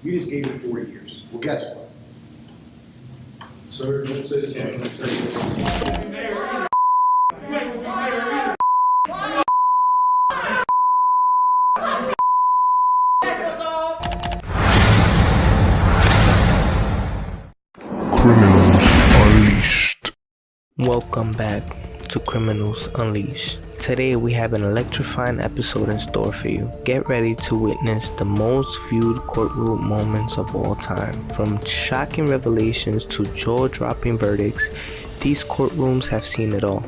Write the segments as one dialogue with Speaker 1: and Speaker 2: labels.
Speaker 1: You just gave it 40 years. Well, guess what?
Speaker 2: Sir, don't say something.
Speaker 3: Criminals Unleashed.
Speaker 4: Welcome back to Criminals Unleashed. Today we have an electrifying episode in store for you. Get ready to witness the most viewed courtroom moments of all time. From shocking revelations to jaw-dropping verdicts, these courtrooms have seen it all.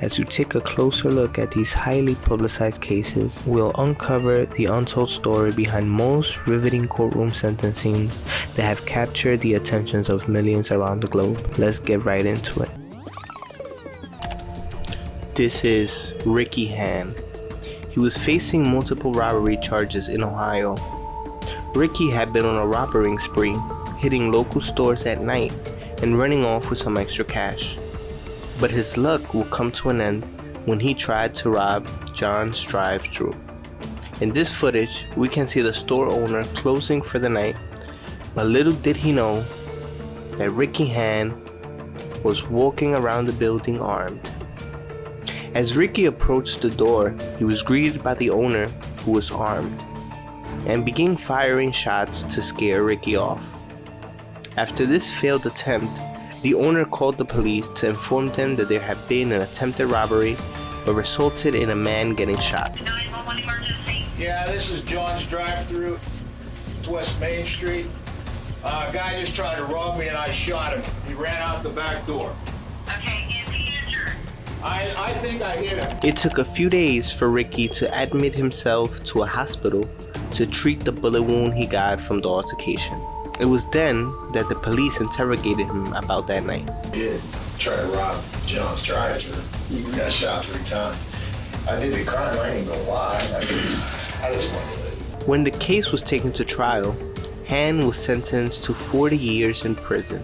Speaker 4: As you take a closer look at these highly publicized cases, we'll uncover the untold story behind most riveting courtroom sentencings that have captured the attentions of millions around the globe. Let's get right into it. This is Ricky Han. He was facing multiple robbery charges in Ohio. Ricky had been on a robbing spree, hitting local stores at night and running off with some extra cash. But his luck will come to an end when he tried to rob John's drive-thru. In this footage, we can see the store owner closing for the night, but little did he know that Ricky Han was walking around the building armed. As Ricky approached the door, he was greeted by the owner, who was armed, and began firing shots to scare Ricky off. After this failed attempt, the owner called the police to inform them that there had been an attempted robbery that resulted in a man getting shot.
Speaker 5: 911 emergency.
Speaker 6: Yeah, this is John's drive-thru, West Main Street. A guy just tried to rob me and I shot him. He ran out the back door.
Speaker 5: Okay, is he injured?
Speaker 6: I think I hit him.
Speaker 4: It took a few days for Ricky to admit himself to a hospital to treat the bullet wound he got from the altercation. It was then that the police interrogated him about that night.
Speaker 7: I did try to rob John's drive-thru. He got shot 3 times. I did the crime, I ain't gonna lie. I just wanted to live.
Speaker 4: When the case was taken to trial, Han was sentenced to 40 years in prison.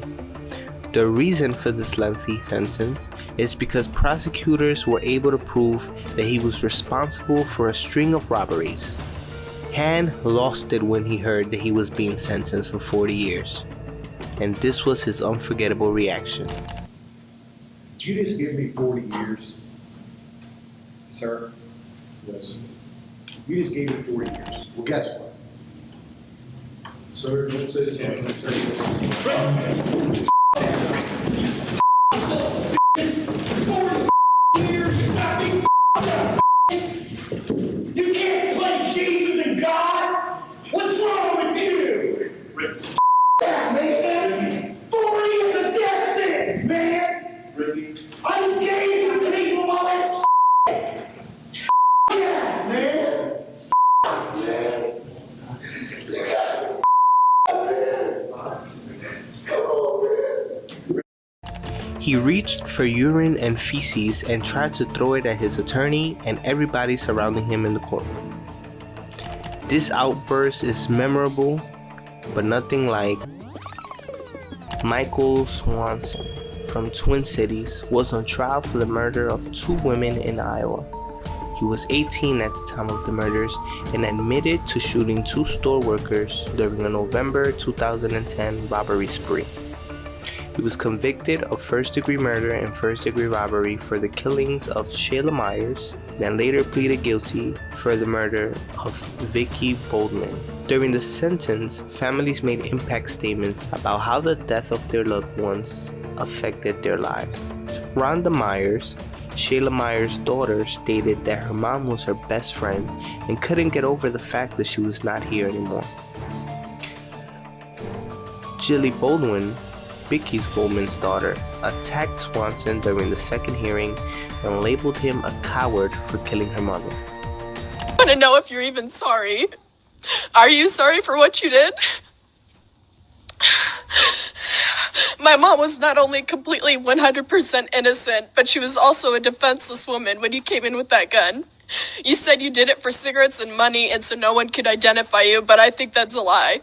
Speaker 4: The reason for this lengthy sentence is because prosecutors were able to prove that he was responsible for a string of robberies. Han lost it when he heard that he was being sentenced for 40 years. And this was his unforgettable reaction.
Speaker 1: Did you just give me 40 years? Sir?
Speaker 2: Yes.
Speaker 1: You just gave it 40 years. Well, guess what?
Speaker 2: Sir, don't say something.
Speaker 8: You can't play Jesus and God? What's wrong with you? That man! 40 is a death sentence, man! I just gave the people all that yeah, man! Man! Come on, man!
Speaker 4: He reached for urine and feces and tried to throw it at his attorney and everybody surrounding him in the courtroom. This outburst is memorable, but nothing like Michael Swanson from Twin Cities was on trial for the murder of 2 women in Iowa. He was 18 at the time of the murders and admitted to shooting 2 store workers during a November 2010 robbery spree. He was convicted of first-degree murder and first-degree robbery for the killings of Shayla Myers, and later pleaded guilty for the murder of Vicky Boldman. During the sentence, families made impact statements about how the death of their loved ones affected their lives. Rhonda Myers, Shayla Myers' daughter, stated that her mom was her best friend and couldn't get over the fact that she was not here anymore. Jilly Baldwin, Vicky Boldman's daughter, attacked Swanson during the second hearing and labeled him a coward for killing her mother.
Speaker 9: I want to know if you're even sorry. Are you sorry for what you did? My mom was not only completely 100% innocent, but she was also a defenseless woman when you came in with that gun. You said you did it for cigarettes and money and so no one could identify you, but I think that's a lie.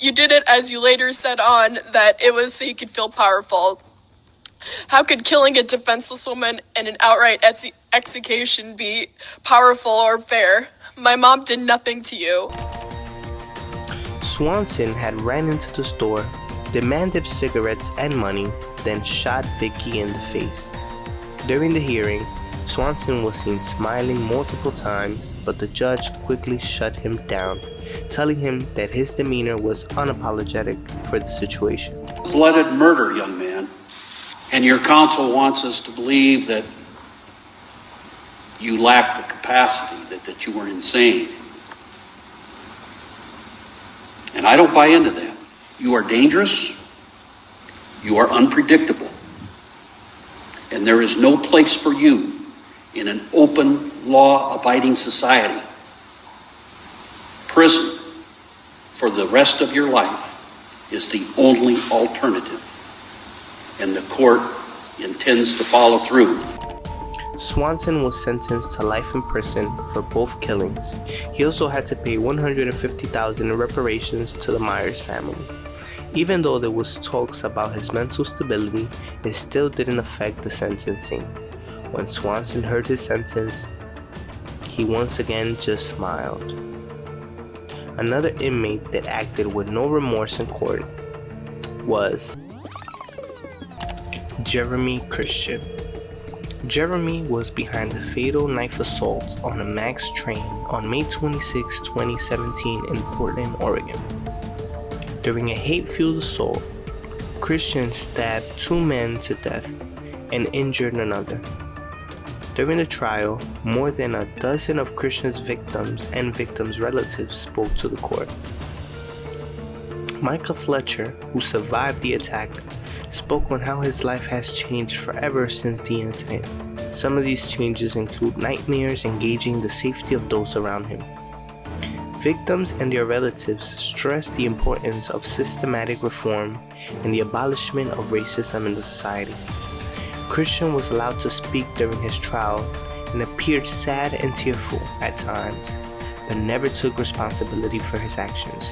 Speaker 9: You did it, as you later said on, that it was so you could feel powerful. How could killing a defenseless woman in an outright execution be powerful or fair? My mom did nothing to you.
Speaker 4: Swanson had ran into the store, demanded cigarettes and money, then shot Vicky in the face. During the hearing, Swanson was seen smiling multiple times, but the judge quickly shut him down, telling him that his demeanor was unapologetic for the situation.
Speaker 10: Blooded murder, young man. And your counsel wants us to believe that you lack the capacity, that you were insane. And I don't buy into that. You are dangerous. You are unpredictable. And there is no place for you in an open, law-abiding society. Prison for the rest of your life is the only alternative. And the court intends to follow through.
Speaker 4: Swanson was sentenced to life in prison for both killings. He also had to pay $150,000 in reparations to the Myers family. Even though there was talks about his mental stability, it still didn't affect the sentencing. When Swanson heard his sentence, he once again just smiled. Another inmate that acted with no remorse in court was Jeremy Christian. Jeremy was behind the fatal knife assault on a MAX train on May 26, 2017 in Portland, Oregon. During a hate-fueled assault, Christian stabbed 2 men to death and injured another. During the trial, more than a dozen of Christian's victims and victims' relatives spoke to the court. Michael Fletcher, who survived the attack, spoke on how his life has changed forever since the incident. Some of these changes include nightmares engaging the safety of those around him. Victims and their relatives stressed the importance of systematic reform and the abolishment of racism in the society. Christian was allowed to speak during his trial and appeared sad and tearful at times, but never took responsibility for his actions.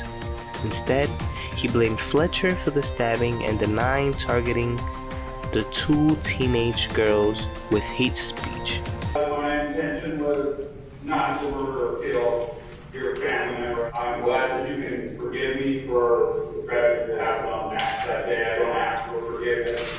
Speaker 4: Instead, he blamed Fletcher for the stabbing and denying targeting the 2 teenage girls with hate speech.
Speaker 11: My intention was not to murder or kill your family member. I'm glad that you can forgive me for the tragedy that happened on that day. I don't ask for forgiveness,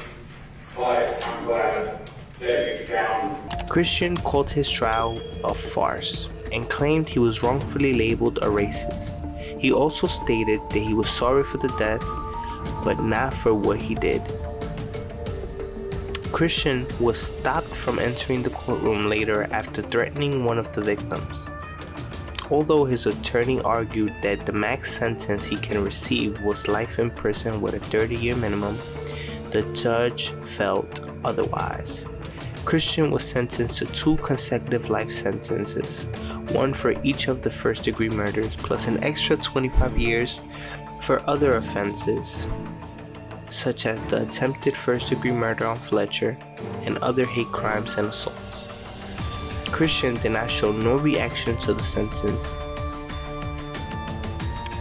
Speaker 11: but I'm glad that you found.
Speaker 4: Christian called his trial a farce and claimed he was wrongfully labeled a racist. He also stated that he was sorry for the death, but not for what he did. Christian was stopped from entering the courtroom later after threatening one of the victims. Although his attorney argued that the max sentence he can receive was life in prison with a 30-year minimum, the judge felt otherwise. Christian was sentenced to 2 consecutive life sentences, one for each of the first-degree murders, plus an extra 25 years for other offenses, such as the attempted first-degree murder on Fletcher and other hate crimes and assaults. Christian did not show no reaction to the sentence,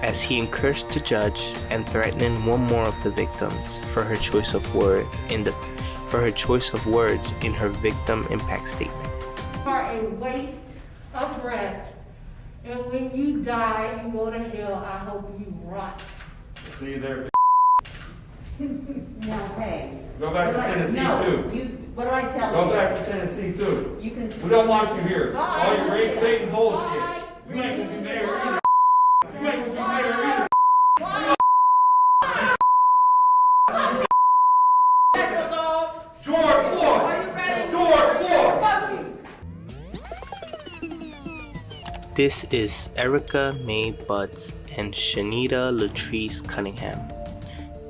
Speaker 4: as he encouraged the judge and threatened one more of the victims for her choice of words in her victim impact statement.
Speaker 12: You are a waste of breath, and when you die and go to hell, I hope you rot.
Speaker 11: See you there.
Speaker 12: No, hey.
Speaker 11: Go back to Tennessee too.
Speaker 12: What do I tell you?
Speaker 11: Go back to Tennessee too.
Speaker 12: You can.
Speaker 11: We don't want you here.
Speaker 12: Bye.
Speaker 11: All your race baiting bullshit.
Speaker 12: Bye.
Speaker 11: You ain't gonna be mayor either. You ain't gonna be mayor either.
Speaker 12: Bye.
Speaker 11: George Floyd.
Speaker 12: Are you ready?
Speaker 11: George Floyd.
Speaker 12: Fuck you.
Speaker 4: This is Erica Mae Butts and Shanita Latrice Cunningham.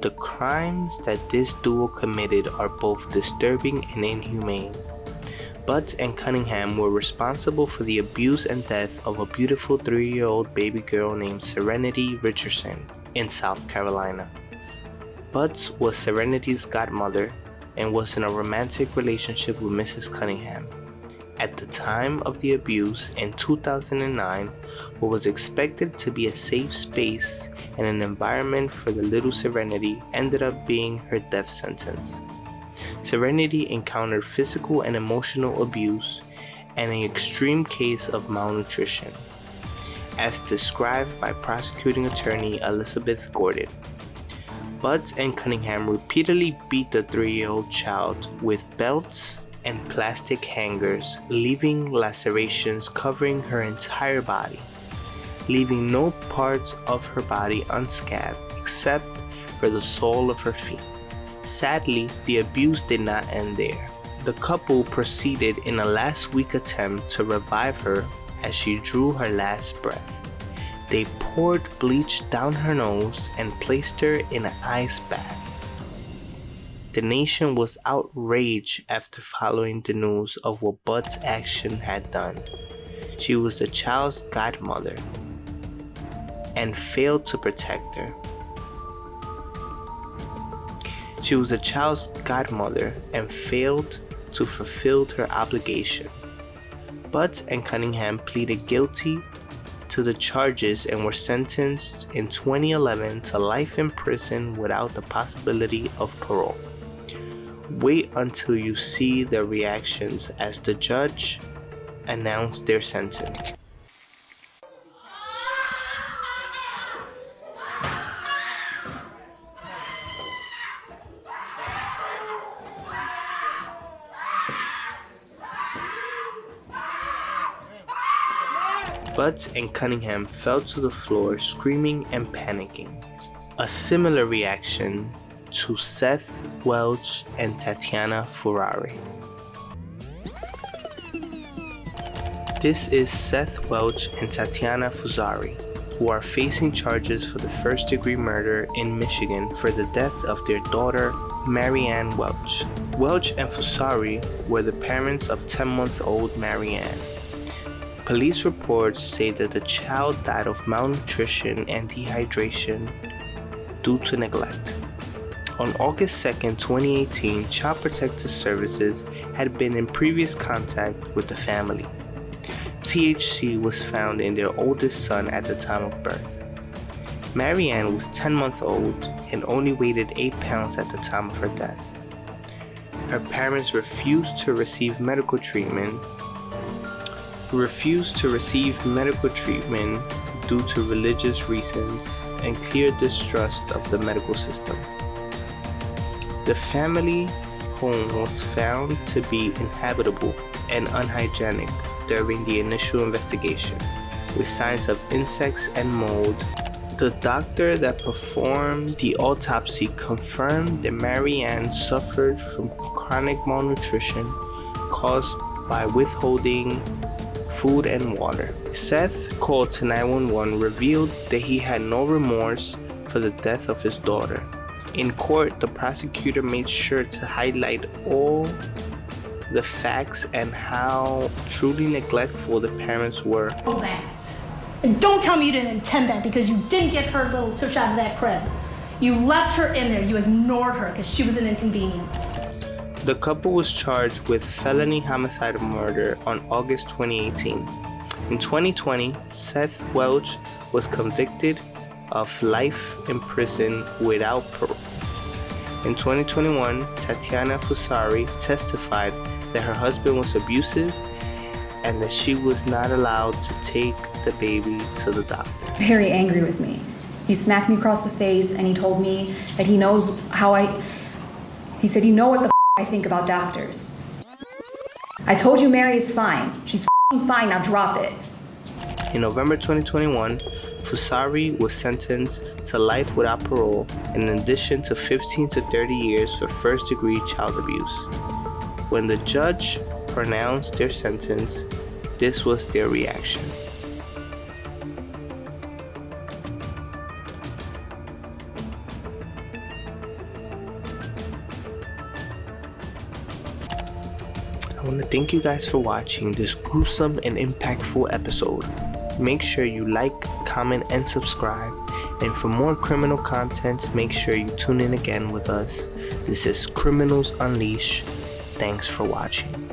Speaker 4: The crimes that this duo committed are both disturbing and inhumane. Butts and Cunningham were responsible for the abuse and death of a beautiful 3-year-old baby girl named Serenity Richardson in South Carolina. Butts was Serenity's godmother and was in a romantic relationship with Mrs. Cunningham. At the time of the abuse in 2009, what was expected to be a safe space and an environment for the little Serenity ended up being her death sentence. Serenity encountered physical and emotional abuse and an extreme case of malnutrition. as described by prosecuting attorney Elizabeth Gordon. Butts and Cunningham repeatedly beat the 3-year-old child with belts and plastic hangers, leaving lacerations covering her entire body, leaving no parts of her body unscathed except for the sole of her feet. Sadly, the abuse did not end there. The couple proceeded in a last-week attempt to revive her as she drew her last breath. They poured bleach down her nose and placed her in an ice bath. The nation was outraged after following the news of what Bud's action had done. She was the child's godmother and failed to protect her. She was the child's godmother and failed to fulfill her obligation. Butts and Cunningham pleaded guilty to the charges and were sentenced in 2011 to life in prison without the possibility of parole. Wait until you see their reactions as the judge announced their sentence. Butts and Cunningham fell to the floor screaming and panicking. A similar reaction to Seth Welch and Tatiana Ferrari. This is Seth Welch and Tatiana Fusari, who are facing charges for the first-degree murder in Michigan for the death of their daughter, Marianne Welch. Welch and Fusari were the parents of 10-month-old Marianne. Police reports say that the child died of malnutrition and dehydration due to neglect. On August 2, 2018, Child Protective Services had been in previous contact with the family. THC was found in their oldest son at the time of birth. Marianne was 10 months old and only weighed 8 pounds at the time of her death. Her parents refused to receive medical treatment due to religious reasons and clear distrust of the medical system. The family home was found to be inhabitable and unhygienic during the initial investigation, with signs of insects and mold. The doctor that performed the autopsy confirmed that Marianne suffered from chronic malnutrition caused by withholding food and water. Seth called to 911, revealed that he had no remorse for the death of his daughter. In court, the prosecutor made sure to highlight all the facts and how truly neglectful the parents were.
Speaker 13: And don't tell me you didn't intend that because you didn't get her little tush out of that crib. You left her in there. You ignored her because she was an inconvenience.
Speaker 4: The couple was charged with felony homicide murder on August 2018. In 2020, Seth Welch was convicted of life in prison without parole. In 2021, Tatiana Fusari testified that her husband was abusive and that she was not allowed to take the baby to the doctor.
Speaker 14: Very angry with me. He smacked me across the face and he told me that he knows he said, you know what the I think about doctors. I told you Mary is fine. She's fine, now drop it.
Speaker 4: In November 2021, Fusari was sentenced to life without parole in addition to 15 to 30 years for first-degree child abuse. When the judge pronounced their sentence, this was their reaction. I want to thank you guys for watching this gruesome and impactful episode. Make sure you like, comment, and subscribe. And for more criminal content, make sure you tune in again with us. This is Criminals Unleashed. Thanks for watching.